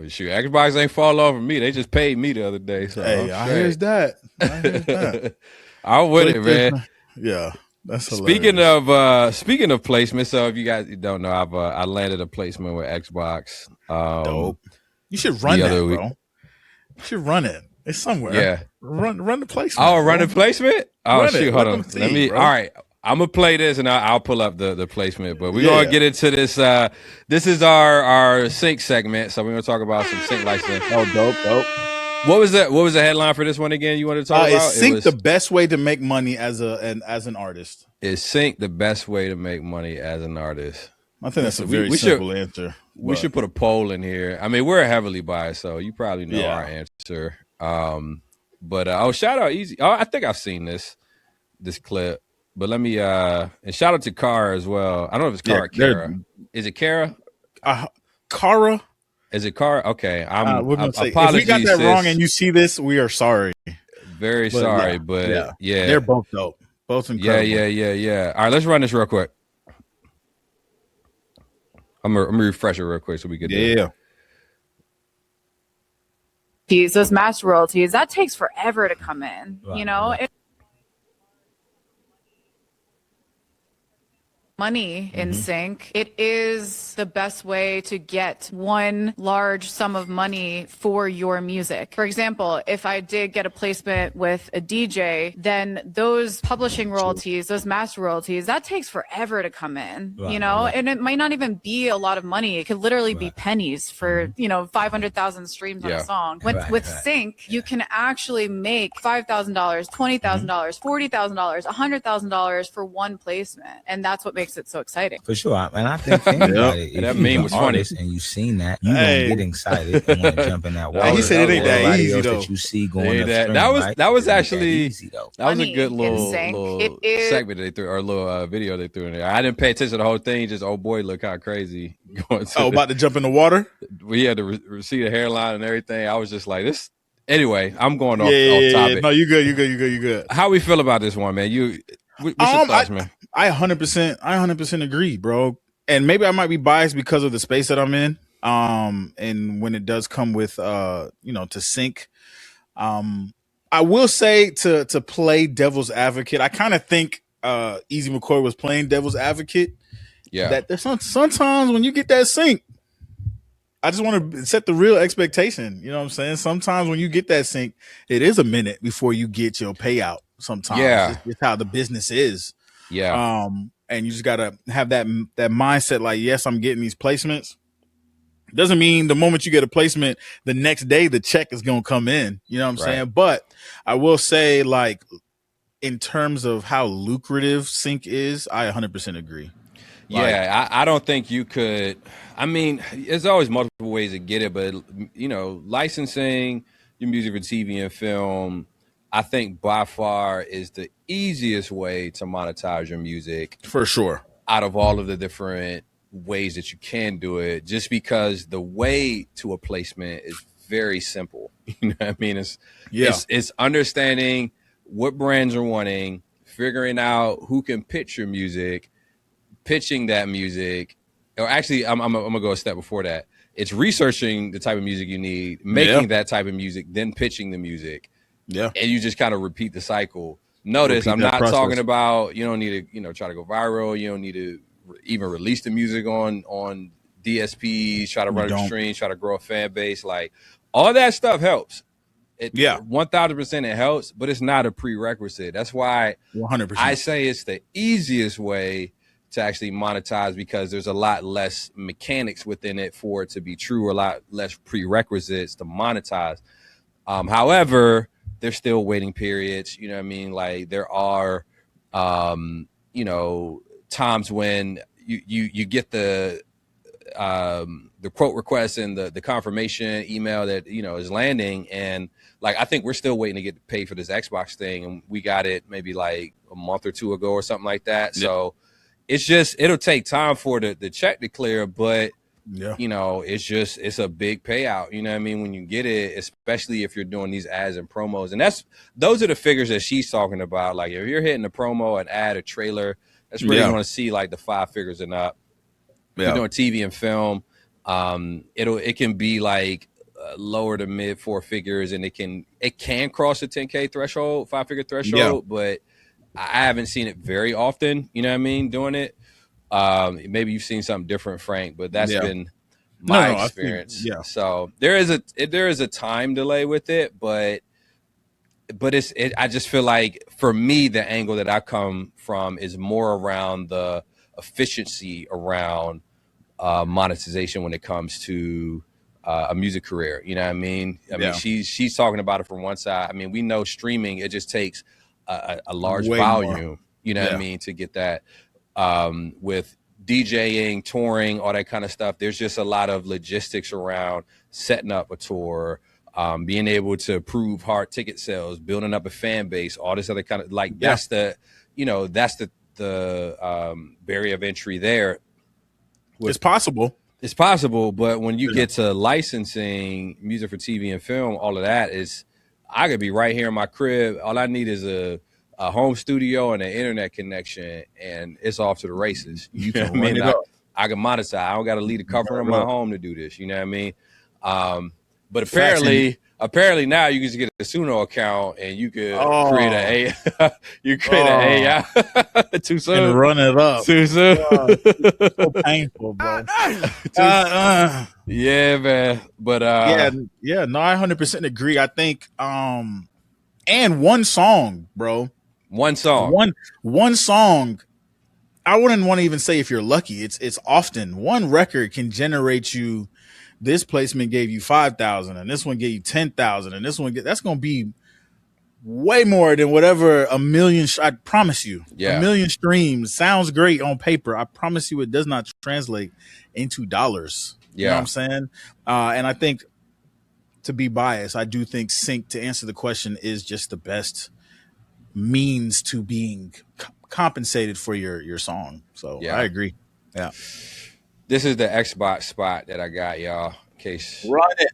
Shoot, Xbox ain't fall over me. They just paid me the other day. So Hey, I hears that. I'm with it, man. Yeah, that's speaking hilarious. speaking of placement. So if you guys don't know, I landed a placement with Xbox. Dope. You should run that, bro. You should run it. It's somewhere. Yeah. Run the placement. Oh, run the placement? Oh, shoot. Hold on. Let me. All right. I'm going to play this and I'll pull up the placement. But we're going to get into this. This is our sync segment. So we're going to talk about some sync licensing. Oh, dope. What was the headline for this one again you wanted to talk about? Is sync the best way to make money as an artist? Is sync the best way to make money as an artist? I think that's a very simple answer. We should put a poll in here. I mean, we're heavily biased, so you probably know our answer. But shout out Easy. Oh, I think I've seen this clip. But let me and shout out to Kara as well. I don't know if it's Kara or Kara. Is it Kara? Kara? Is it Kara? Okay. We're gonna say, if we got that wrong and you see this, we are sorry. Very sorry. But yeah. They're both dope. Both incredible. Yeah. All right, let's run this real quick. I'm gonna refresh it real quick so we can those master royalties, that takes forever to come in. Right, you know, money in sync, it is the best way to get one large sum of money for your music. For example, if I did get a placement with a DJ, then those publishing royalties, those master royalties, that takes forever to come in, you know, and it might not even be a lot of money. It could literally be pennies for, 500,000 streams on a song. With sync, you can actually make $5,000, $20,000, $40,000, $100,000 for one placement. And that's what makes it so exciting. For sure. And I think if that meme was funny and you've seen that, you gonna get excited and want to jump in that water. He said it ain't that easy though. That you see going that was actually that was a good little segment they threw, or a little video they threw in there. I didn't pay attention to the whole thing. Just boy, look how crazy going. About to jump in the water. We had to see the hairline and everything. I was just like this. Anyway, I'm going off topic. No, you good. How we feel about this one, man? What's your thoughts, man? I 100% agree, bro. And maybe I might be biased because of the space that I'm in. And when it does come with, to sync, I will say to play devil's advocate. I kind of think Easy McCoy was playing devil's advocate. Yeah. That there's sometimes when you get that sync, I just want to set the real expectation. You know what I'm saying? Sometimes when you get that sync, it is a minute before you get your payout. Sometimes it's how the business is. Yeah. And you just gotta have that mindset. Like, yes, I'm getting these placements. Doesn't mean the moment you get a placement, the next day the check is gonna come in. You know what I'm saying? But I will say, like, in terms of how lucrative sync is, I 100% agree. Yeah, I don't think you could. I mean, there's always multiple ways to get it, but licensing your music for TV and film, I think by far is the easiest way to monetize your music. For sure. Out of all of the different ways that you can do it, just because the way to a placement is very simple. You know what I mean? It's understanding what brands are wanting, figuring out who can pitch your music, pitching that music. Or actually, I'm gonna go a step before that. It's researching the type of music you need, making that type of music, then pitching the music. Yeah. And you just kind of repeat the cycle. Notice I'm not talking about, you don't need to, try to go viral. You don't need to even release the music on DSPs, try to run a stream, try to grow a fan base. Like, all that stuff helps. 1000% it helps, but it's not a prerequisite. That's why 100%. I say it's the easiest way to actually monetize, because there's a lot less mechanics within it for it to be true, a lot less prerequisites to monetize. However, there's still waiting periods. You know what I mean? Like, there are, times when you get the quote request and the confirmation email that, is landing. And like, I think we're still waiting to get paid for this Xbox thing. And we got it maybe like a month or two ago or something like that. Yeah. So it's just, it'll take time for the check to clear, but it's a big payout. You know what I mean? When you get it, especially if you're doing these ads and promos. And those are the figures that she's talking about. Like, if you're hitting a promo, an ad, a trailer, that's really going to see like the 5 figures and up. You're doing TV and film, It can be like lower to mid 4 figures, and it can cross the 10K threshold, 5-figure threshold, but I haven't seen it very often. You know what I mean? Doing it. Maybe you've seen something different, Frank, but that's been my experience. So there is a time delay with it, but I just feel like for me, the angle that I come from is more around the efficiency around monetization when it comes to a music career. You know what I mean? I mean, she's talking about it from one side. I mean, we know streaming, it just takes a large volume, more. You know what I mean, to get that. With DJing, touring, all that kind of stuff, there's just a lot of logistics around setting up a tour, being able to prove hard ticket sales, building up a fan base, all this other kind of like that's the barrier of entry there. It's possible. It's possible, but when you get to licensing music for TV and film, all of that is, I could be right here in my crib. All I need is a home studio and an internet connection, and it's off to the races. You know what I mean? I can monetize. I don't got to leave the comfort of my home to do this. You know what I mean? But apparently now you can just get a Suno account and you could create an AI. Too soon. And run it up. Too soon. So painful, bro. Yeah, man. But no, I 100% agree. I think and one song, bro. One song. One song. I wouldn't want to even say if you're lucky. It's often one record can generate you. This placement gave you 5,000, and this one gave you 10,000, and this one that's going to be way more than whatever a million. I promise you, a million streams sounds great on paper. I promise you, it does not translate into dollars. You know what I'm saying? And I think, to be biased, I do think sync, to answer the question, is just the best means to being compensated for your song. So I agree. Yeah. This is the Xbox spot that I got, y'all, in case. Run it.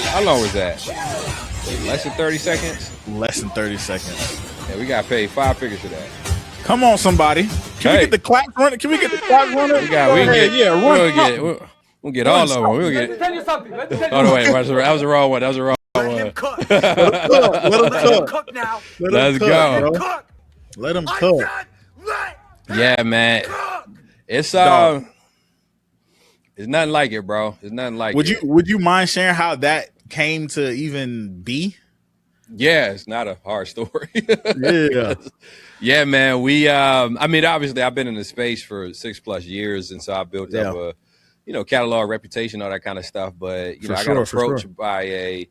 How long was that? Less than 30 seconds? Less than 30 seconds. Yeah, we got paid 5 figures for that. Come on, somebody. Can we get the clock running? Can we get the clock running? We'll get all of them. We'll get. Tell you something. Oh no, wait, that was the wrong one. That was the wrong one. Let him cook. Let him cook now. Let's go. Let him cook. Yeah, man. It's nothing like it, bro. It's nothing like it. Would you mind sharing how that came to even be? Yeah, it's not a hard story. Yeah, man. We I mean, obviously I've been in the space for 6+ years, and so I built up a catalog, reputation, all that kind of stuff. But I got approached by it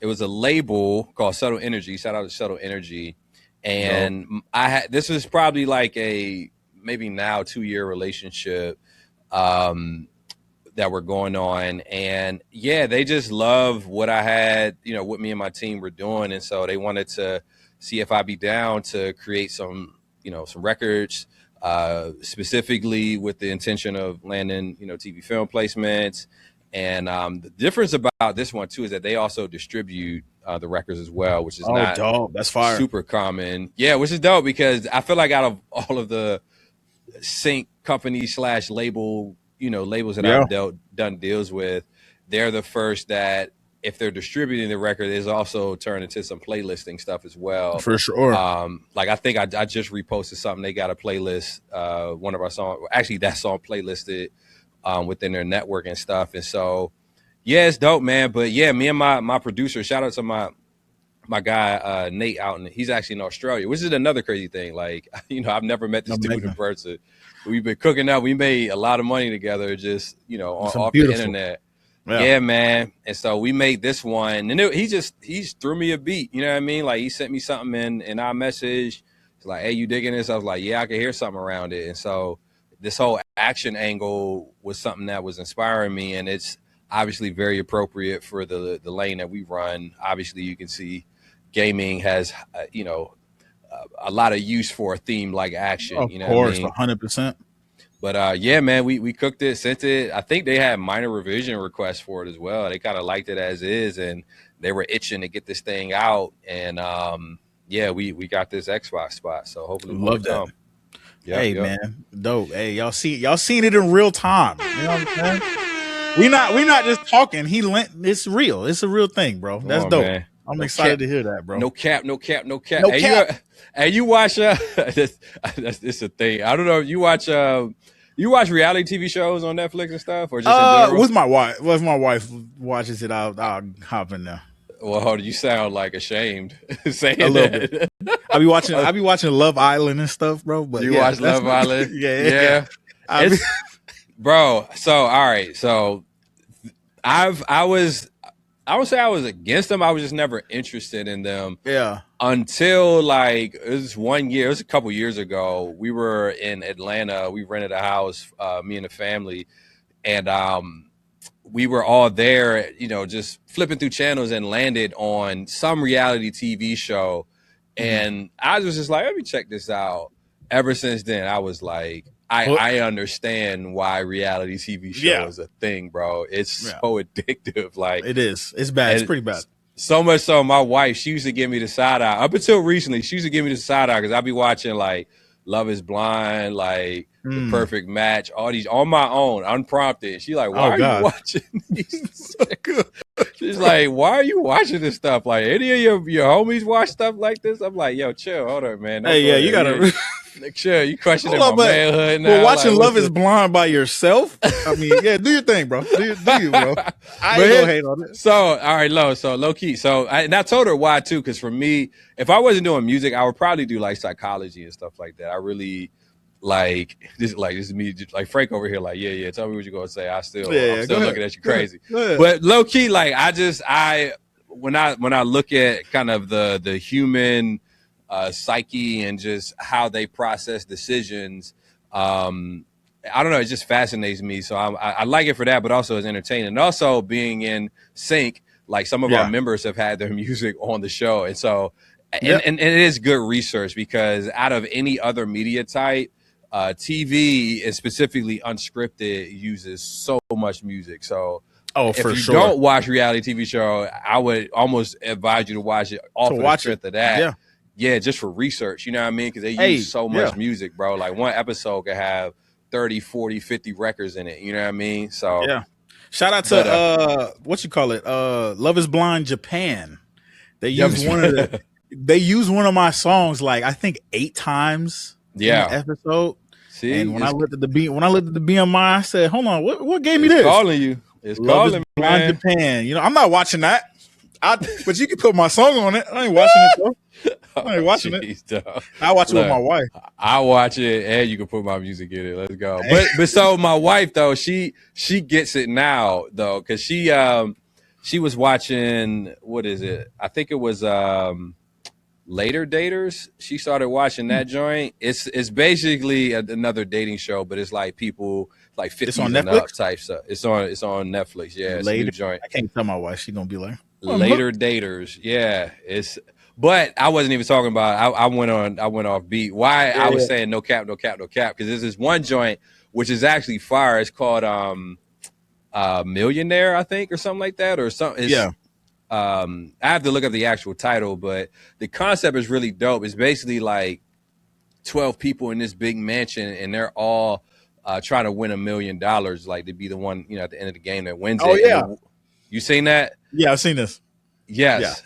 was a label called Subtle Energy. Shout out to Subtle Energy. And this was probably like a maybe now 2-year relationship that were going on. And they just love what I had, what me and my team were doing. And so they wanted to see if I'd be down to create some records, specifically with the intention of landing, TV film placements. And the difference about this one too is that they also distribute the records as well, which is not dope. That's fire. Super common. Yeah, which is dope because I feel like out of all of the sync companies / label, labels that I've done deals with, they're the first that, if they're distributing the record, is also turned into some playlisting stuff as well. For sure. Like I think I just reposted something. They got a playlist, one of our songs, actually that song playlisted within their network and stuff. And so, it's dope, man. But me and my producer, shout out to my guy, Nate out, and he's actually in Australia, which is another crazy thing. Like, I've never met this dude in person. We've been cooking up. We made a lot of money together just, off the internet. Yeah, man. And so we made this one, and he threw me a beat. You know what I mean? Like, he sent me something in our message. It's like, hey, you digging this? I was like, yeah, I can hear something around it. And so this whole action angle was something that was inspiring me, and it's obviously very appropriate for the lane that we run. Obviously, you can see gaming has, a lot of use for a theme like action. Of course, 100%. But man, we cooked it, sent it. I think they had minor revision requests for it as well. They kind of liked it as is, and they were itching to get this thing out, and yeah, we got this Xbox spot. So hopefully more to come. Yep, hey man, dope. Hey, y'all seen it in real time. You know what I'm saying? We not just talking. It's real. It's a real thing, bro. That's dope. Man. I'm excited to hear that, bro. No cap. Hey, you watch this a thing. I don't know if you watch reality TV shows on Netflix and stuff, or just in general? With my wife. If my wife watches it, I'll hop in there. Well, you sound like ashamed saying a little bit. I be watching Love Island and stuff, bro. But you watch Love Island? Yeah. Bro, so all right, so I would say I was against them. I was just never interested in them. Yeah. Until like it was a couple years ago. We were in Atlanta. We rented a house, me and the family, and we were all there, just flipping through channels and landed on some reality TV show. And I was just like, let me check this out. Ever since then, I was like, I understand why reality TV show is a thing, bro. It's so addictive. Like it is. It's bad. It's pretty bad. So much so, my wife, she used to give me the side eye. Up until recently, she used to give me the side eye because I'd be watching like Love is Blind, like The Perfect Match, all these on my own, unprompted. She's like, why are you watching these? She's like, why are you watching this stuff? Like, any of your homies watch stuff like this? I'm like, yo, chill, hold on, man. You gotta chill. You questioning my manhood now. Well, watching Love is Blind by yourself? I mean, yeah, do your thing, bro. Do you, bro. I ain't gonna hate on it. So, all right, low key. So, I told her why too, because for me, if I wasn't doing music, I would probably do like psychology and stuff like that. I really like this is me, just like Frank over here, like, yeah, tell me what you're gonna say. I'm still looking at you crazy. But low key, like when I look at kind of the human psyche and just how they process decisions, I don't know, it just fascinates me. So I like it for that, but also it's entertaining. And also being in sync, like some of our members have had their music on the show, and so and it is good research, because out of any other media type, TV and specifically unscripted uses so much music. So if you don't watch reality TV show, I would almost advise you to watch it off of the strength of that. Yeah, just for research, you know what I mean? Because they use so much music, bro. Like one episode could have 30, 40, 50 records in it, you know what I mean? So shout out to what you call it, Love is Blind Japan. They use one of my songs like I think 8 times in the episode. See, and when I looked at the BMI, I said, "Hold on, what gave me this?" Calling you. It's Love calling is Blind man. Japan. You know, I'm not watching that. But you can put my song on it. I ain't watching it though. I ain't watching it. I watch it with my wife. I watch it, and you can put my music in it. Let's go. But so my wife though, she gets it now though, because she was watching, what is it? I think it was Later Daters. She started watching that joint. It's basically another dating show, but it's like people like 50 and up type stuff. It's on Netflix. Yeah, it's a new joint. I can't tell my wife. She's gonna be like, Later Daters. Yeah, but I wasn't even talking about. I went off beat. Why I was saying no cap, because there's this one joint which is actually fire. It's called Millionaire, I think, or something like that, or something. I have to look up the actual title, but the concept is really dope. It's basically like 12 people in this big mansion, and they're all trying to win $1 million, like to be the one, at the end of the game that wins it. Oh yeah, you seen that? Yeah, I've seen this. Yes.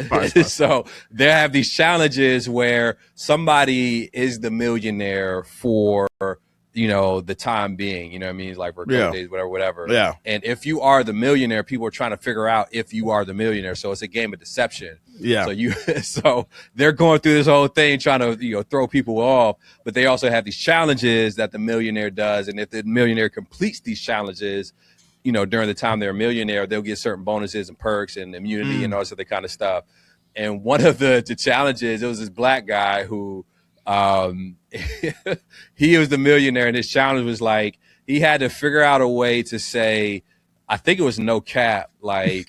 Fire. So they have these challenges where somebody is the millionaire for the time being, you know what I mean? Like for a couple days, whatever. Yeah. And if you are the millionaire, people are trying to figure out if you are the millionaire. So it's a game of deception. Yeah. So they're going through this whole thing trying to, throw people off, but they also have these challenges that the millionaire does. And if the millionaire completes these challenges, during the time they're a millionaire, they'll get certain bonuses and perks and immunity and all this other kind of stuff. And one of the challenges, it was this black guy who, he was the millionaire, and his challenge was like he had to figure out a way to say, I think it was no cap, like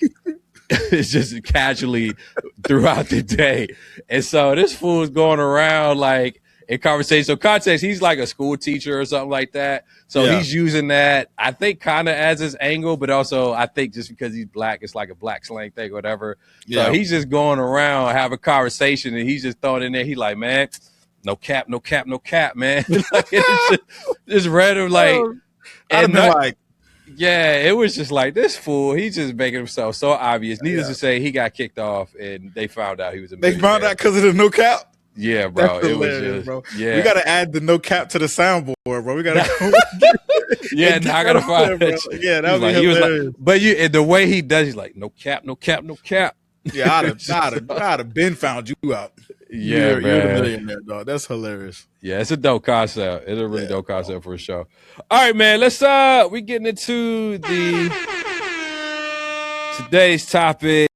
it's just casually throughout the day. And so this fool was going around like in conversation. So context, he's like a school teacher or something like that. So he's using that, I think, kind of as his angle, but also I think just because he's black, it's like a black slang thing or whatever. So he's just going around having a conversation and he's just throwing in there. He's like, man, no cap, no cap, no cap, man. Like, it's just random, like, and like, yeah, it was just like, this fool, he's just making himself so obvious. Needless to say, he got kicked off and they found out he was a millionaire. They found out because of the no cap? Yeah, bro. That's it was just, bro. Yeah. We got to add the no cap to the soundboard, bro. We got to yeah, now I got to find that. Yeah, that would be hilarious. Like, but and the way he does, he's like, no cap, no cap, no cap. Yeah, I'd have been found you out. Yeah, you're the millionaire, dog. That's hilarious. Yeah, it's a dope concept. It's a really dope concept for sure. All right, man. Let's we getting into today's topic.